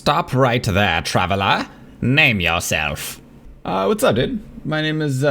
Stop right there, traveler. Name yourself. What's up, dude? My name is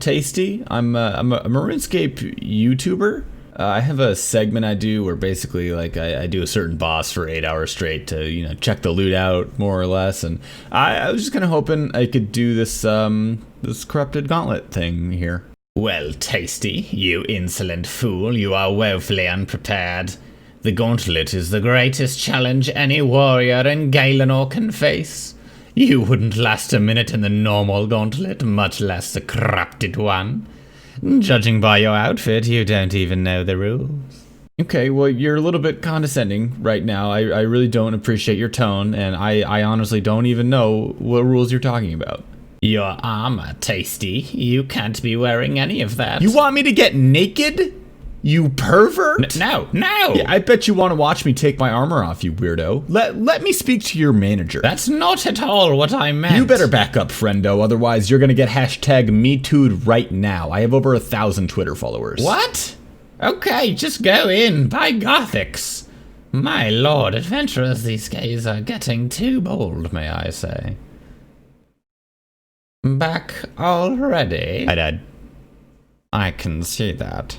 Tasty. I'm a RuneScape YouTuber. I have a segment I do where basically I do a certain boss for 8 hours straight to check the loot out more or less, and I was just kind of hoping I could do this this corrupted gauntlet thing here. Well, Tasty, you insolent fool, you are woefully unprepared. The gauntlet is the greatest challenge any warrior in Gaelenor can face. You wouldn't last a minute in the normal gauntlet, much less the corrupted one. Judging by your outfit, you don't even know the rules. Okay, well, you're a little bit condescending right now. I really don't appreciate your tone, and I honestly don't even know what rules you're talking about. Your armor, Tasty. You can't be wearing any of that. You want me to get naked? You pervert? No. Yeah, I bet you want to watch me take my armor off, you weirdo. Let me speak to your manager. That's not at all what I meant. You better back up, friendo, otherwise you're gonna get hashtag MeToo'd right now. I have over 1,000 Twitter followers. What? Okay, just go in, by Gothics. My lord, adventurers these days are getting too bold, may I say. Back already? I died. I can see that.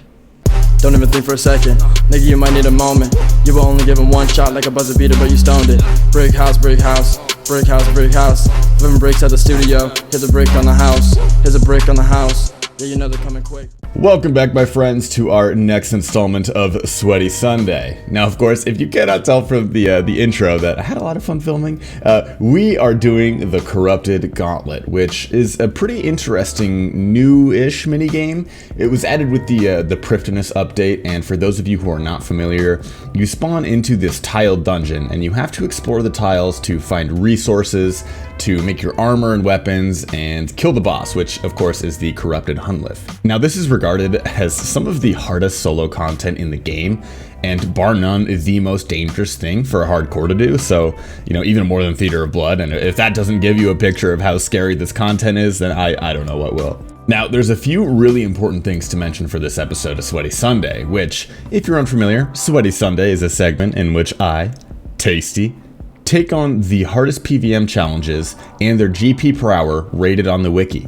Don't even think for a second, nigga, you might need a moment. You were only given one shot like a buzzer beater, but you stoned it. Brick house, brick house, brick house, brick house. Living bricks at the studio, here's a brick on the house, here's a brick on the house. Yeah, you know they're coming quick. Welcome back, my friends, to our next installment of Sweaty Sunday. Now, of course, if you cannot tell from the intro that I had a lot of fun filming, we are doing the Corrupted Gauntlet, which is a pretty interesting new-ish minigame. It was added with the Prifdinous update, and for those of you who are not familiar, you spawn into this tiled dungeon, and you have to explore the tiles to find resources, to make your armor and weapons, and kill the boss, which, of course, is the Corrupted Hunlith. Now, this is regarded as some of the hardest solo content in the game, and bar none is the most dangerous thing for a hardcore to do, so, even more than Theater of Blood, and if that doesn't give you a picture of how scary this content is, then I don't know what will. Now, there's a few really important things to mention for this episode of Sweaty Sunday, which, if you're unfamiliar, Sweaty Sunday is a segment in which I, Tasty, take on the hardest PVM challenges and their GP per hour rated on the wiki.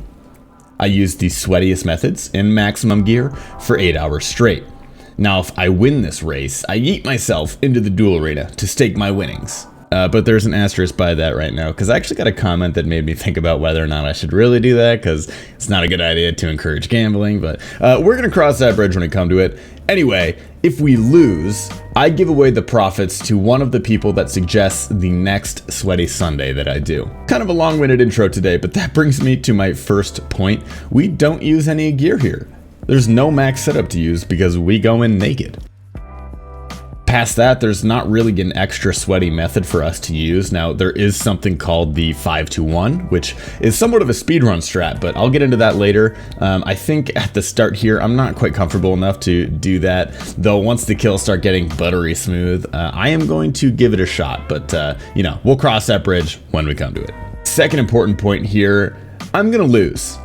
I use the sweatiest methods in maximum gear for 8 hours straight. Now, if I win this race, I yeet myself into the duel arena to stake my winnings. But there's an asterisk by that right now, because I actually got a comment that made me think about whether or not I should really do that, because it's not a good idea to encourage gambling, but we're going to cross that bridge when we come to it. Anyway, if we lose, I give away the profits to one of the people that suggests the next Sweaty Sunday that I do. Kind of a long-winded intro today, but that brings me to my first point. We don't use any gear here. There's no max setup to use because we go in naked. Past that, there's not really an extra sweaty method for us to use. Now, there is something called the 5-2-1, which is somewhat of a speedrun strat, but I'll get into that later. I think at the start here, I'm not quite comfortable enough to do that, though once the kills start getting buttery smooth, I am going to give it a shot, but, we'll cross that bridge when we come to it. Second important point here, I'm gonna lose.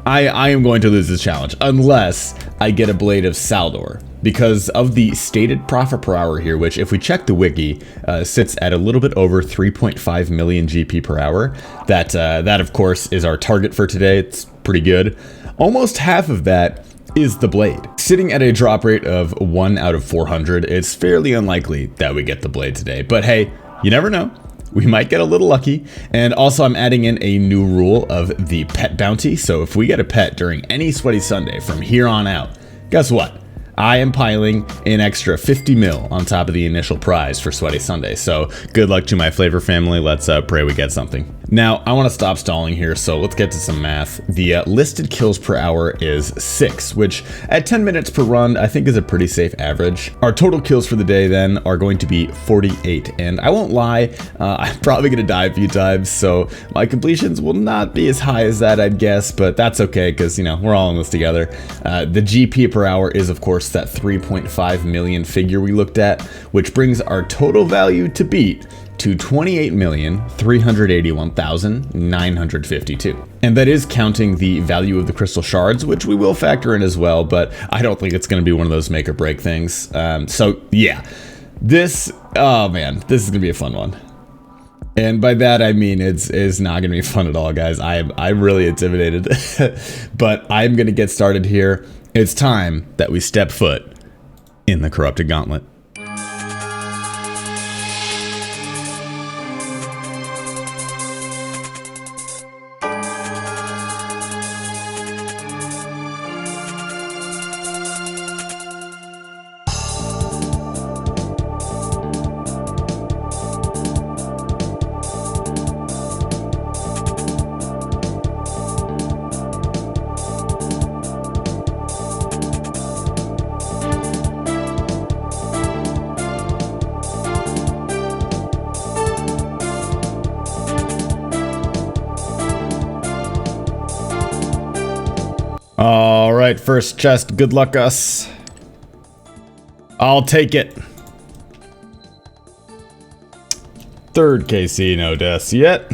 I am going to lose this challenge, unless I get a Blade of Saldor, because of the stated profit per hour here, which if we check the wiki, sits at a little bit over 3.5 million GP per hour. That of course is our target for today. It's pretty good. Almost half of that is the blade. Sitting at a drop rate of 1 out of 400, it's fairly unlikely that we get the blade today, but hey, you never know. We might get a little lucky. And also I'm adding in a new rule of the pet bounty. So if we get a pet during any Sweaty Sunday from here on out, guess what? I am piling an extra 50 mil on top of the initial prize for Sweaty Sunday. So good luck to my flavor family. Let's pray we get something. Now, I want to stop stalling here, so let's get to some math. The listed kills per hour is 6, which at 10 minutes per run, I think is a pretty safe average. Our total kills for the day then are going to be 48, and I won't lie, I'm probably going to die a few times, so my completions will not be as high as that, I'd guess, but that's okay, because, we're all in this together. The GP per hour is, of course, that 3.5 million figure we looked at, which brings our total value to beat to 28,381,952. And that is counting the value of the crystal shards, which we will factor in as well, but I don't think it's going to be one of those make or break things. So yeah, this is going to be a fun one. And by that I mean it's not gonna be fun at all, guys. I'm really intimidated. But I'm gonna get started here. It's time that we step foot in the corrupted gauntlet. Alright, first chest, good luck us. I'll take it. Third KC, no deaths yet.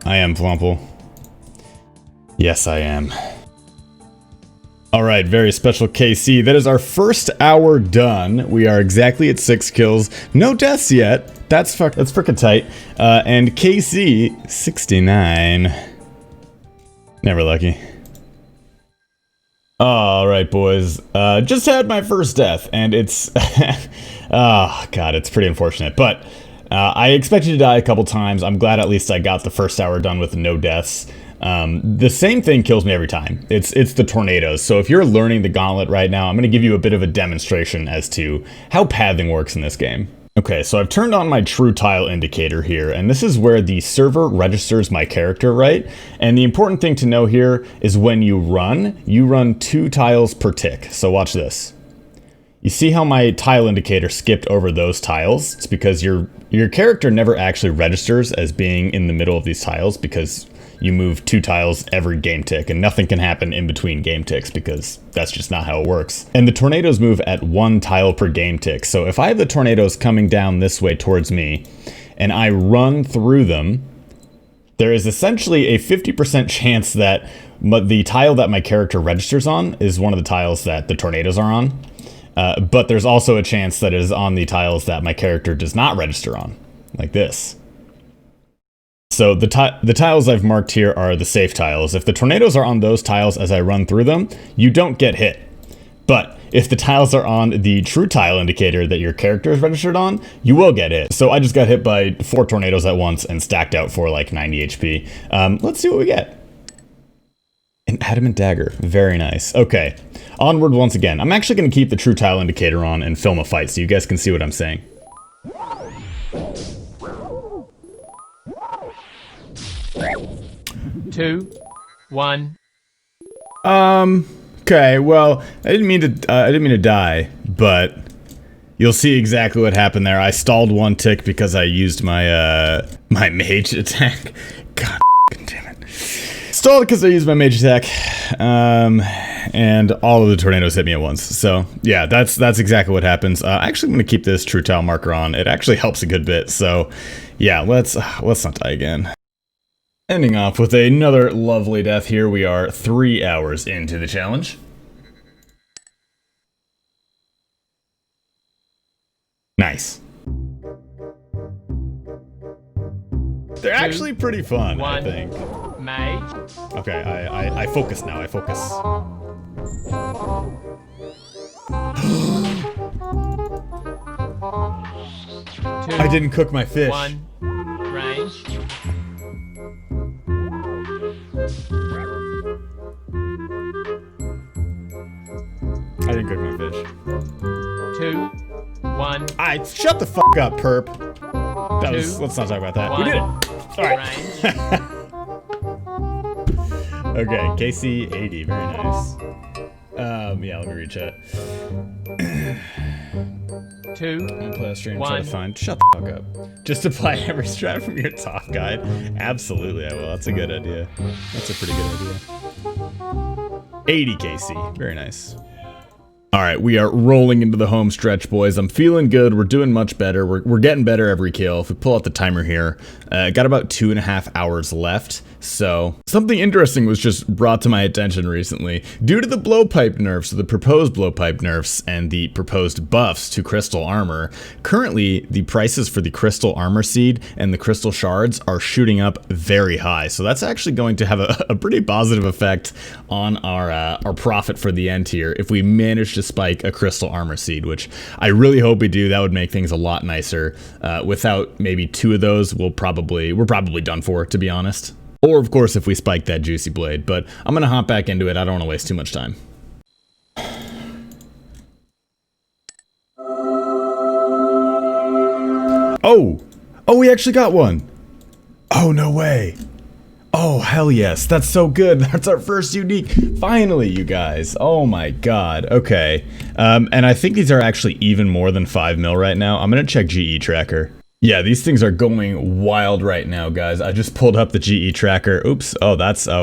I am Flumple. Yes, I am. Alright, very special KC. That is our first hour done. We are exactly at 6 kills. No deaths yet. That's frickin' tight. And KC, 69. Never lucky. Alright, boys. Just had my first death, and it's... oh, God, it's pretty unfortunate. But I expected to die a couple times. I'm glad at least I got the first hour done with no deaths. The same thing kills me every time. It's the tornadoes. So if you're learning the gauntlet right now, I'm going to give you a bit of a demonstration as to how pathing works in this game. Okay, so I've turned on my true tile indicator here, and this is where the server registers my character, right? And the important thing to know here is when you run 2 tiles per tick. So watch this. You see how my tile indicator skipped over those tiles? It's because your character never actually registers as being in the middle of these tiles because you move 2 tiles every game tick, and nothing can happen in between game ticks because that's just not how it works. And the tornadoes move at 1 tile per game tick. So if I have the tornadoes coming down this way towards me, and I run through them, there is essentially a 50% chance that the tile that my character registers on is one of the tiles that the tornadoes are on. But there's also a chance that it is on the tiles that my character does not register on, like this. So the tiles I've marked here are the safe tiles. If the tornadoes are on those tiles as I run through them, you don't get hit. But if the tiles are on the true tile indicator that your character is registered on, you will get hit. So I just got hit by 4 tornadoes at once and stacked out for like 90 HP. Let's see what we get. An adamant dagger. Very nice. Okay, onward once again. I'm actually going to keep the true tile indicator on and film a fight so you guys can see what I'm saying. 2, 1. Okay, well, I didn't mean to die, but you'll see exactly what happened there. I stalled 1 tick because I used my my mage attack. God damn it. Stalled because I used my mage attack. And all of the tornadoes hit me at once. So yeah, that's exactly what happens. Actually, I'm gonna keep this true tile marker on. It actually helps a good bit. So yeah, let's not die again. Ending off with another lovely death here. We are 3 hours into the challenge. Nice. They're actually pretty fun, I think. Mage. Okay, I focus now, I focus. I didn't cook my fish. 1. Range. I didn't cook my fish. 2, 1. Shut the fuck up, perp. That was, 2, let's not talk about that. 1. We did it. All right. Okay, KC 80, very nice. Yeah, let me reach it. 2, I'm gonna play a stream and try to 1. find. Shut the fuck up. Just apply every strat from your top guide. Absolutely, I will. That's a good idea. That's a pretty good idea. 80 KC, very nice. All right, we are rolling into the home stretch, boys. I'm feeling good. We're doing much better. We're getting better every kill. If we pull out the timer here, got about 2.5 hours left. So, something interesting was just brought to my attention recently. Due to the blowpipe nerfs, the proposed blowpipe nerfs, and the proposed buffs to crystal armor, currently the prices for the crystal armor seed and the crystal shards are shooting up very high. So that's actually going to have a pretty positive effect on our profit for the end here if we manage to spike a crystal armor seed, which I really hope we do. That would make things a lot nicer. Without maybe 2 of those, we're probably done for, to be honest. Or, of course, if we spike that juicy blade. But I'm going to hop back into it. I don't want to waste too much time. Oh! Oh, we actually got one! Oh, no way! Oh, hell yes. That's so good. That's our first unique. Finally, you guys. Oh my god. Okay. And I think these are actually even more than 5 mil right now. I'm going to check GE tracker. Yeah, these things are going wild right now, guys. I just pulled up the GE tracker. Oops. Oh,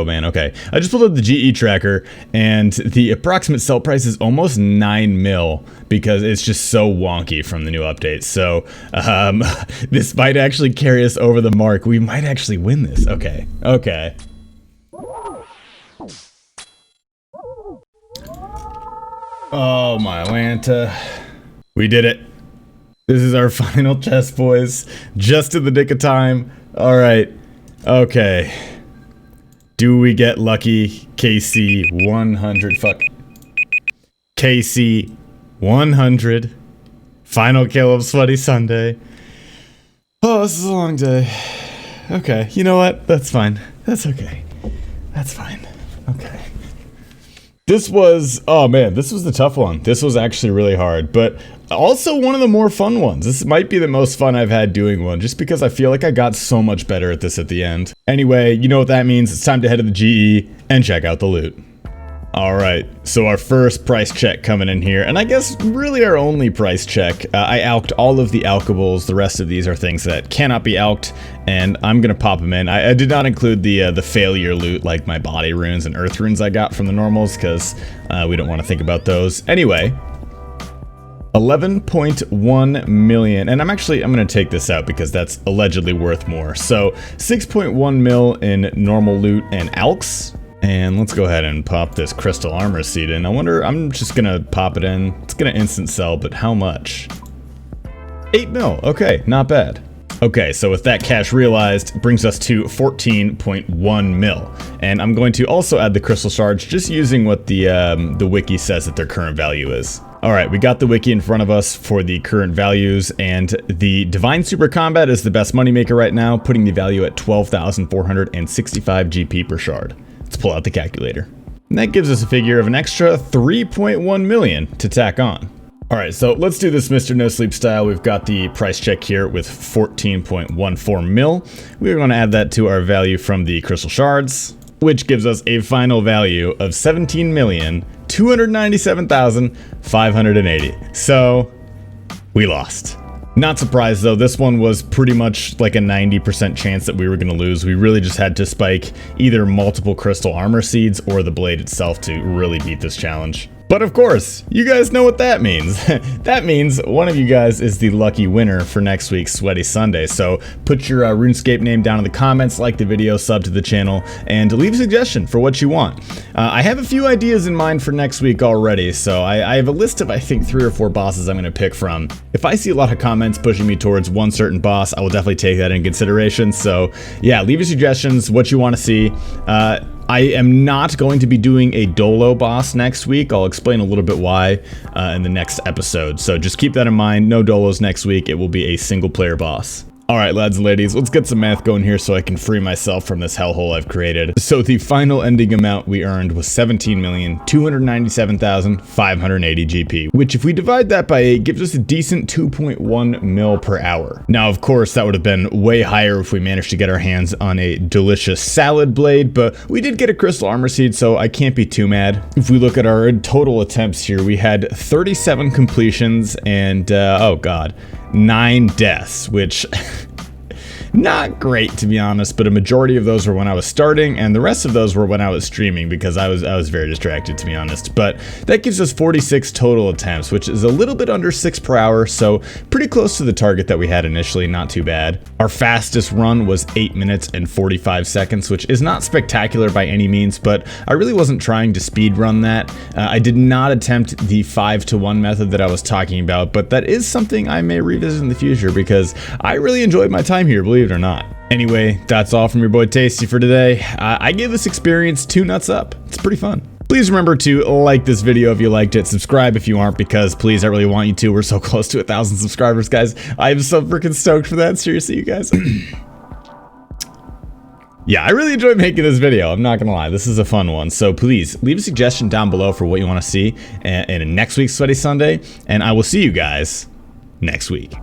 man, okay. I just pulled up the GE tracker, and the approximate sell price is almost 9 mil because it's just so wonky from the new update. So, this might actually carry us over the mark. We might actually win this. Okay. Okay. Oh, my Lanta. We did it. This is our final chest, boys. Just in the nick of time. Alright. Okay. Do we get lucky? KC 100. Fuck. KC 100. Final kill of Sweaty Sunday. Oh, this is a long day. Okay. You know what? That's fine. That's okay. That's fine. Okay. This was, oh man, this was the tough one. This was actually really hard, but also one of the more fun ones. This might be the most fun I've had doing one, just because I feel like I got so much better at this at the end. Anyway, you know what that means. It's time to head to the GE and check out the loot. Alright, so our first price check coming in here, and I guess really our only price check. I alked all of the alkables. The rest of these are things that cannot be alked, and I'm gonna pop them in. I did not include the failure loot, like my body runes and earth runes I got from the normals, because we don't want to think about those. Anyway, 11.1 million, and I'm gonna take this out because that's allegedly worth more. So 6.1 mil in normal loot and alks. And let's go ahead and pop this crystal armor seed in. I wonder, I'm just gonna pop it in. It's gonna instant sell, but how much? 8 mil, okay, not bad. Okay, so with that cash realized, it brings us to 14.1 mil. And I'm going to also add the crystal shards, just using what the wiki says that their current value is. Alright, we got the wiki in front of us for the current values, and the Divine Super Combat is the best moneymaker right now, putting the value at 12,465 GP per shard. Let's pull out the calculator. And that gives us a figure of an extra 3.1 million to tack on. Alright, so let's do this Mr. No Sleep style. We've got the price check here with 14.14 mil. We're going to add that to our value from the crystal shards, which gives us a final value of 17,297,580. So, we lost. Not surprised though, this one was pretty much like a 90% chance that we were going to lose. We really just had to spike either multiple crystal armor seeds or the blade itself to really beat this challenge. But of course, you guys know what that means. That means one of you guys is the lucky winner for next week's Sweaty Sunday. So put your RuneScape name down in the comments, like the video, sub to the channel, and leave a suggestion for what you want. I have a few ideas in mind for next week already, so I have a list of I think 3 or 4 bosses I'm going to pick from. If I see a lot of comments pushing me towards one certain boss, I will definitely take that in consideration. So yeah, leave your suggestions, what you want to see. I am not going to be doing a Dolo boss next week. I'll explain a little bit why in the next episode. So just keep that in mind. No Dolos next week. It will be a single player boss. Alright lads and ladies, let's get some math going here so I can free myself from this hellhole I've created. So the final ending amount we earned was 17,297,580 GP, which if we divide that by 8 gives us a decent 2.1 mil per hour. Now of course that would have been way higher if we managed to get our hands on a delicious salad blade, but we did get a crystal armor seed, so I can't be too mad. If we look at our total attempts here, we had 37 completions and oh god, 9 deaths, which not great, to be honest, but a majority of those were when I was starting, and the rest of those were when I was streaming because I was very distracted, to be honest. But that gives us 46 total attempts, which is a little bit under 6 per hour, so pretty close to the target that we had initially, not too bad. Our fastest run was 8 minutes and 45 seconds, which is not spectacular by any means, but I really wasn't trying to speed run that. I did not attempt the 5-to-1 method that I was talking about, but that is something I may revisit in the future because I really enjoyed my time here, believe it or not. Anyway, that's all from your boy Tasty for today. I gave this experience 2 nuts up. It's pretty fun. Please remember to like this video if you liked it, subscribe if you aren't, because please, I really want you to. We're so close to 1,000 subscribers, guys. I'm so freaking stoked for that. Seriously, you guys. Yeah, I really enjoyed making this video. I'm not gonna lie, this is a fun one. So please leave a suggestion down below for what you want to see in next week's Sweaty Sunday, and I will see you guys next week.